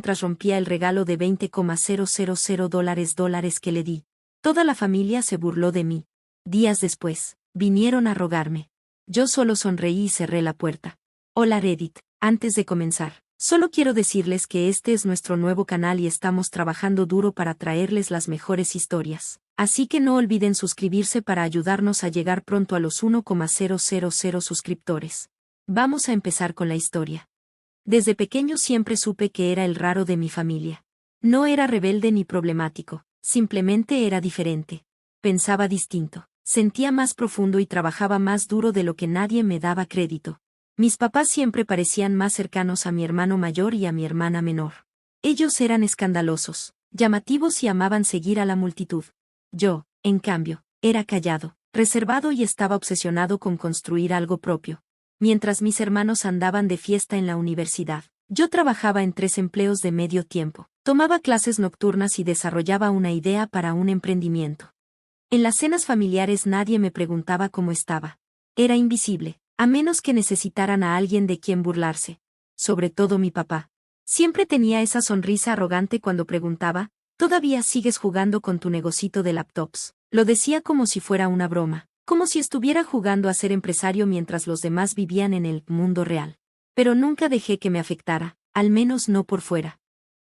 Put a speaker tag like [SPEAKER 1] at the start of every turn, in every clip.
[SPEAKER 1] mientras rompía el regalo de $20,000 que le di. Toda la familia se burló de mí. Días después, vinieron a rogarme. Yo solo sonreí y cerré la puerta. Hola Reddit, antes de comenzar, solo quiero decirles que este es nuestro nuevo canal y estamos trabajando duro para traerles las mejores historias. Así que no olviden suscribirse para ayudarnos a llegar pronto a los 1,000 suscriptores. Vamos a empezar con la historia. Desde pequeño siempre supe que era el raro de mi familia. No era rebelde ni problemático, simplemente era diferente. Pensaba distinto, sentía más profundo y trabajaba más duro de lo que nadie me daba crédito. Mis papás siempre parecían más cercanos a mi hermano mayor y a mi hermana menor. Ellos eran escandalosos, llamativos y amaban seguir a la multitud. Yo, en cambio, era callado, reservado y estaba obsesionado con construir algo propio. Mientras mis hermanos andaban de fiesta en la universidad, yo trabajaba en 3 empleos de medio tiempo, tomaba clases nocturnas y desarrollaba una idea para un emprendimiento. En las cenas familiares nadie me preguntaba cómo estaba. Era invisible, a menos que necesitaran a alguien de quien burlarse. Sobre todo mi papá. Siempre tenía esa sonrisa arrogante cuando preguntaba, ¿todavía sigues jugando con tu negocito de laptops? Lo decía como si fuera una broma, como si estuviera jugando a ser empresario mientras los demás vivían en el mundo real. Pero nunca dejé que me afectara, al menos no por fuera.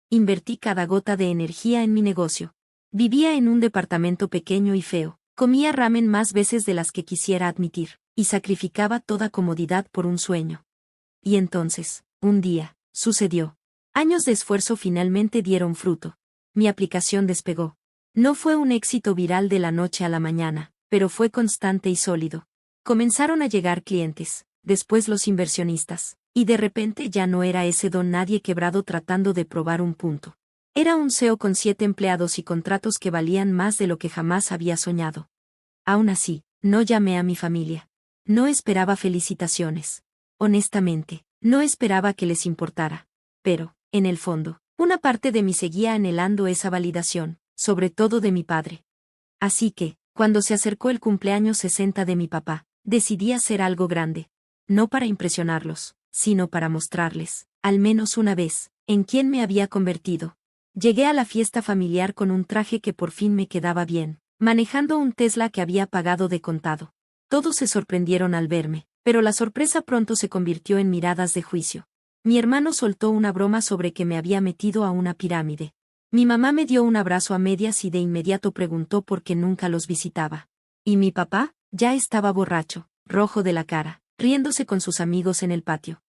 [SPEAKER 1] Invertí cada gota de energía en mi negocio. Vivía en un departamento pequeño y feo, comía ramen más veces de las que quisiera admitir, y sacrificaba toda comodidad por un sueño. Y entonces, un día, sucedió. Años de esfuerzo finalmente dieron fruto. Mi aplicación despegó. No fue un éxito viral de la noche a la mañana, pero fue constante y sólido. Comenzaron a llegar clientes, después los inversionistas, y de repente ya no era ese don nadie quebrado tratando de probar un punto. Era un CEO con 7 empleados y contratos que valían más de lo que jamás había soñado. Aún así, no llamé a mi familia. No esperaba felicitaciones. Honestamente, no esperaba que les importara. Pero, en el fondo, una parte de mí seguía anhelando esa validación, sobre todo de mi padre. Así que, cuando se acercó el cumpleaños 60 de mi papá, decidí hacer algo grande. No para impresionarlos, sino para mostrarles, al menos una vez, en quién me había convertido. Llegué a la fiesta familiar con un traje que por fin me quedaba bien, manejando un Tesla que había pagado de contado. Todos se sorprendieron al verme, pero la sorpresa pronto se convirtió en miradas de juicio. Mi hermano soltó una broma sobre que me había metido a una pirámide. Mi mamá me dio un abrazo a medias y de inmediato preguntó por qué nunca los visitaba. Y mi papá, ya estaba borracho, rojo de la cara, riéndose con sus amigos en el patio.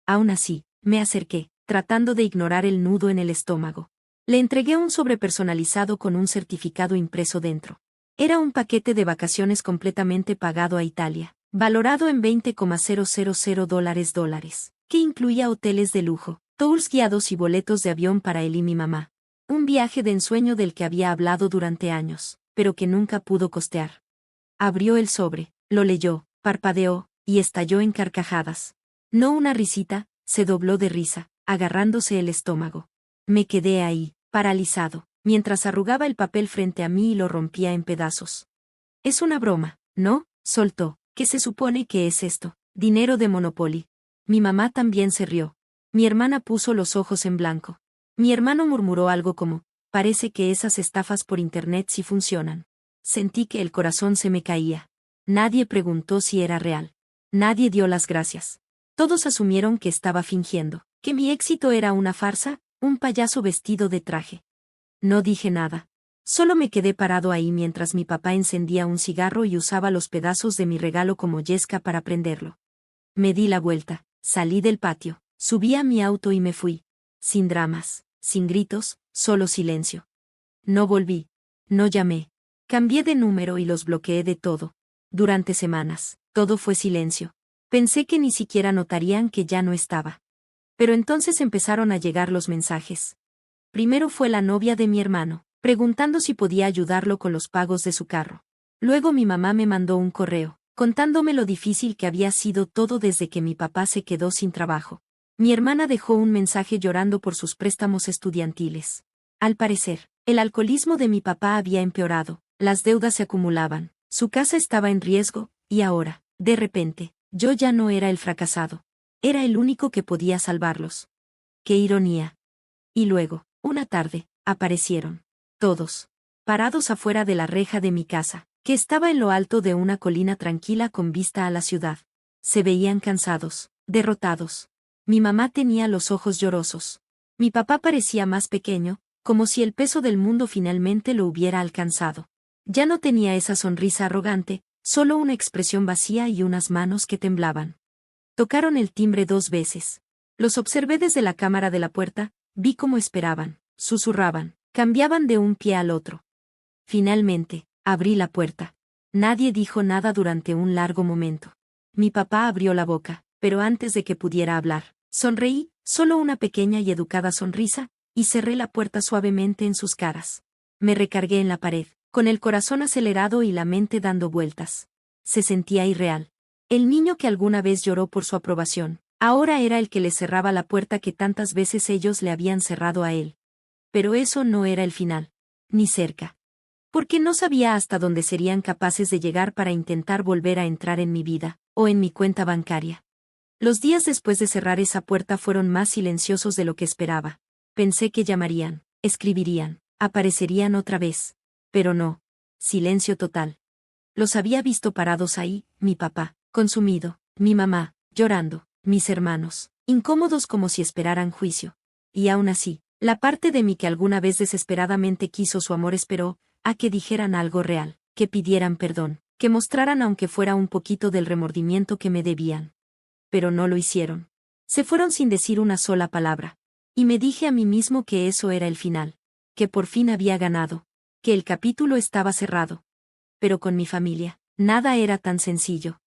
[SPEAKER 1] Aún así, me acerqué, tratando de ignorar el nudo en el estómago. Le entregué un sobre personalizado con un certificado impreso dentro. Era un paquete de vacaciones completamente pagado a Italia, valorado en $20,000, que incluía hoteles de lujo, tours guiados y boletos de avión para él y mi mamá. Un viaje de ensueño del que había hablado durante años, pero que nunca pudo costear. Abrió el sobre, lo leyó, parpadeó, y estalló en carcajadas. No una risita, se dobló de risa, agarrándose el estómago. Me quedé ahí, paralizado, mientras arrugaba el papel frente a mí y lo rompía en pedazos. Es una broma, ¿no? Soltó. ¿Qué se supone que es esto? Dinero de Monopoly. Mi mamá también se rió. Mi hermana puso los ojos en blanco. Mi hermano murmuró algo como, parece que esas estafas por internet sí funcionan. Sentí que el corazón se me caía. Nadie preguntó si era real. Nadie dio las gracias. Todos asumieron que estaba fingiendo, que mi éxito era una farsa, un payaso vestido de traje. No dije nada. Solo me quedé parado ahí mientras mi papá encendía un cigarro y usaba los pedazos de mi regalo como yesca para prenderlo. Me di la vuelta, salí del patio, subí a mi auto y me fui. Sin dramas, sin gritos, solo silencio. No volví. No llamé. Cambié de número y los bloqueé de todo. Durante semanas, todo fue silencio. Pensé que ni siquiera notarían que ya no estaba. Pero entonces empezaron a llegar los mensajes. Primero fue la novia de mi hermano, preguntando si podía ayudarlo con los pagos de su carro. Luego mi mamá me mandó un correo, contándome lo difícil que había sido todo desde que mi papá se quedó sin trabajo. Mi hermana dejó un mensaje llorando por sus préstamos estudiantiles. Al parecer, el alcoholismo de mi papá había empeorado, las deudas se acumulaban, su casa estaba en riesgo, y ahora, de repente, yo ya no era el fracasado. Era el único que podía salvarlos. ¡Qué ironía! Y luego, una tarde, aparecieron. Todos. Parados afuera de la reja de mi casa, que estaba en lo alto de una colina tranquila con vista a la ciudad. Se veían cansados, derrotados. Mi mamá tenía los ojos llorosos. Mi papá parecía más pequeño, como si el peso del mundo finalmente lo hubiera alcanzado. Ya no tenía esa sonrisa arrogante, solo una expresión vacía y unas manos que temblaban. Tocaron el timbre 2 veces. Los observé desde la cámara de la puerta, vi cómo esperaban, susurraban, cambiaban de un pie al otro. Finalmente, abrí la puerta. Nadie dijo nada durante un largo momento. Mi papá abrió la boca, pero antes de que pudiera hablar, sonreí, solo una pequeña y educada sonrisa, y cerré la puerta suavemente en sus caras. Me recargué en la pared, con el corazón acelerado y la mente dando vueltas. Se sentía irreal. El niño que alguna vez lloró por su aprobación, ahora era el que le cerraba la puerta que tantas veces ellos le habían cerrado a él. Pero eso no era el final. Ni cerca. Porque no sabía hasta dónde serían capaces de llegar para intentar volver a entrar en mi vida, o en mi cuenta bancaria. Los días después de cerrar esa puerta fueron más silenciosos de lo que esperaba. Pensé que llamarían, escribirían, aparecerían otra vez. Pero no. Silencio total. Los había visto parados ahí, mi papá, consumido, mi mamá, llorando, mis hermanos, incómodos como si esperaran juicio. Y aún así, la parte de mí que alguna vez desesperadamente quiso su amor esperó a que dijeran algo real, que pidieran perdón, que mostraran aunque fuera un poquito del remordimiento que me debían. Pero no lo hicieron. Se fueron sin decir una sola palabra. Y me dije a mí mismo que eso era el final. Que por fin había ganado. Que el capítulo estaba cerrado. Pero con mi familia, nada era tan sencillo.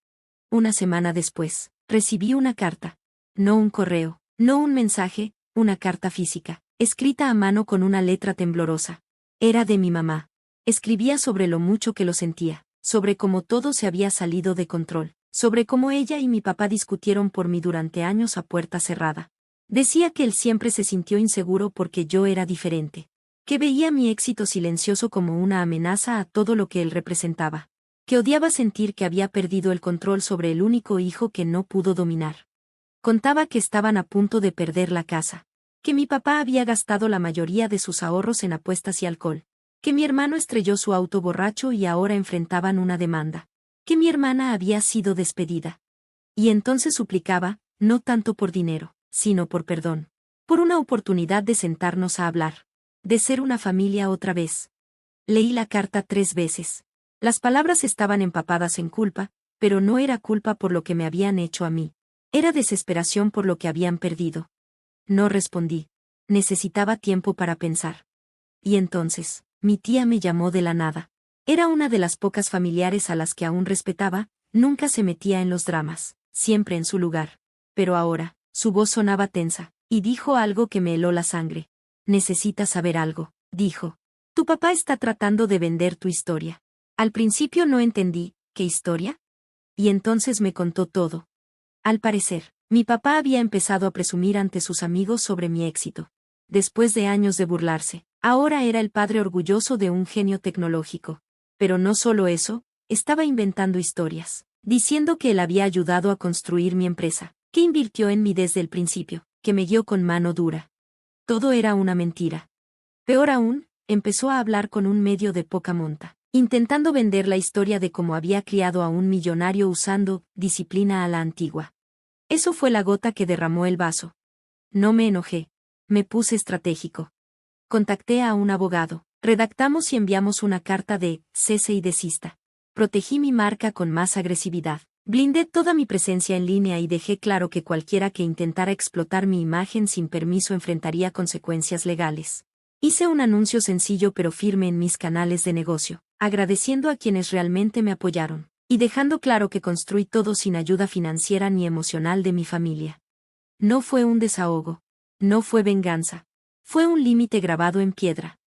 [SPEAKER 1] Una semana después, recibí una carta. No un correo, no un mensaje, una carta física, escrita a mano con una letra temblorosa. Era de mi mamá. Escribía sobre lo mucho que lo sentía, sobre cómo todo se había salido de control, sobre cómo ella y mi papá discutieron por mí durante años a puerta cerrada. Decía que él siempre se sintió inseguro porque yo era diferente. Que veía mi éxito silencioso como una amenaza a todo lo que él representaba. Que odiaba sentir que había perdido el control sobre el único hijo que no pudo dominar. Contaba que estaban a punto de perder la casa. Que mi papá había gastado la mayoría de sus ahorros en apuestas y alcohol. Que mi hermano estrelló su auto borracho y ahora enfrentaban una demanda. Que mi hermana había sido despedida. Y entonces suplicaba, no tanto por dinero, sino por perdón. Por una oportunidad de sentarnos a hablar. De ser una familia otra vez. Leí la carta 3 veces. Las palabras estaban empapadas en culpa, pero no era culpa por lo que me habían hecho a mí. Era desesperación por lo que habían perdido. No respondí. Necesitaba tiempo para pensar. Y entonces, mi tía me llamó de la nada. Era una de las pocas familiares a las que aún respetaba, nunca se metía en los dramas, siempre en su lugar. Pero ahora, su voz sonaba tensa, y dijo algo que me heló la sangre. Necesitas saber algo, dijo. Tu papá está tratando de vender tu historia. Al principio no entendí, ¿qué historia? Y entonces me contó todo. Al parecer, mi papá había empezado a presumir ante sus amigos sobre mi éxito. Después de años de burlarse, ahora era el padre orgulloso de un genio tecnológico. Pero no solo eso, estaba inventando historias, diciendo que él había ayudado a construir mi empresa, que invirtió en mí desde el principio, que me guió con mano dura. Todo era una mentira. Peor aún, empezó a hablar con un medio de poca monta, intentando vender la historia de cómo había criado a un millonario usando disciplina a la antigua. Eso fue la gota que derramó el vaso. No me enojé. Me puse estratégico. Contacté a un abogado, redactamos y enviamos una carta de cese y desista. Protegí mi marca con más agresividad. Blindé toda mi presencia en línea y dejé claro que cualquiera que intentara explotar mi imagen sin permiso enfrentaría consecuencias legales. Hice un anuncio sencillo pero firme en mis canales de negocio, agradeciendo a quienes realmente me apoyaron, y dejando claro que construí todo sin ayuda financiera ni emocional de mi familia. No fue un desahogo. No fue venganza. Fue un límite grabado en piedra.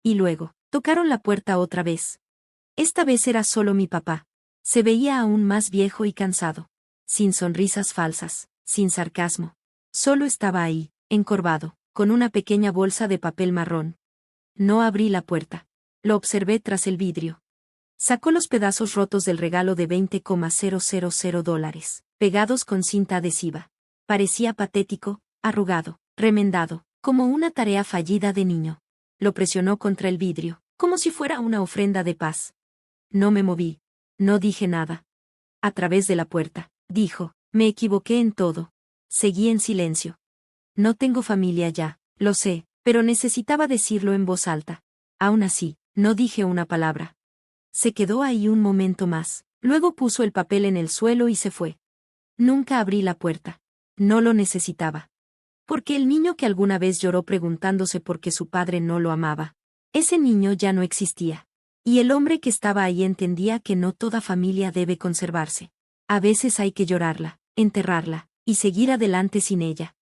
[SPEAKER 1] Y luego, tocaron la puerta otra vez. Esta vez era solo mi papá. Se veía aún más viejo y cansado. Sin sonrisas falsas, sin sarcasmo. Solo estaba ahí, encorvado, con una pequeña bolsa de papel marrón. No abrí la puerta. Lo observé tras el vidrio. Sacó los pedazos rotos del regalo de $20,000, pegados con cinta adhesiva. Parecía patético, arrugado, remendado, como una tarea fallida de niño. Lo presionó contra el vidrio, como si fuera una ofrenda de paz. No me moví. No dije nada. A través de la puerta, dijo, me equivoqué en todo. Seguí en silencio. No tengo familia ya, lo sé, pero necesitaba decirlo en voz alta. Aún así, no dije una palabra. Se quedó ahí un momento más, luego puso el papel en el suelo y se fue. Nunca abrí la puerta. No lo necesitaba. Porque el niño que alguna vez lloró preguntándose por qué su padre no lo amaba, ese niño ya no existía. Y el hombre que estaba ahí entendía que no toda familia debe conservarse. A veces hay que llorarla, enterrarla, y seguir adelante sin ella.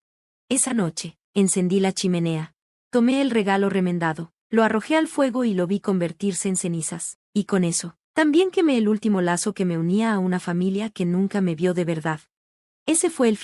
[SPEAKER 1] Esa noche, encendí la chimenea. Tomé el regalo remendado, lo arrojé al fuego y lo vi convertirse en cenizas. Y con eso, también quemé el último lazo que me unía a una familia que nunca me vio de verdad. Ese fue el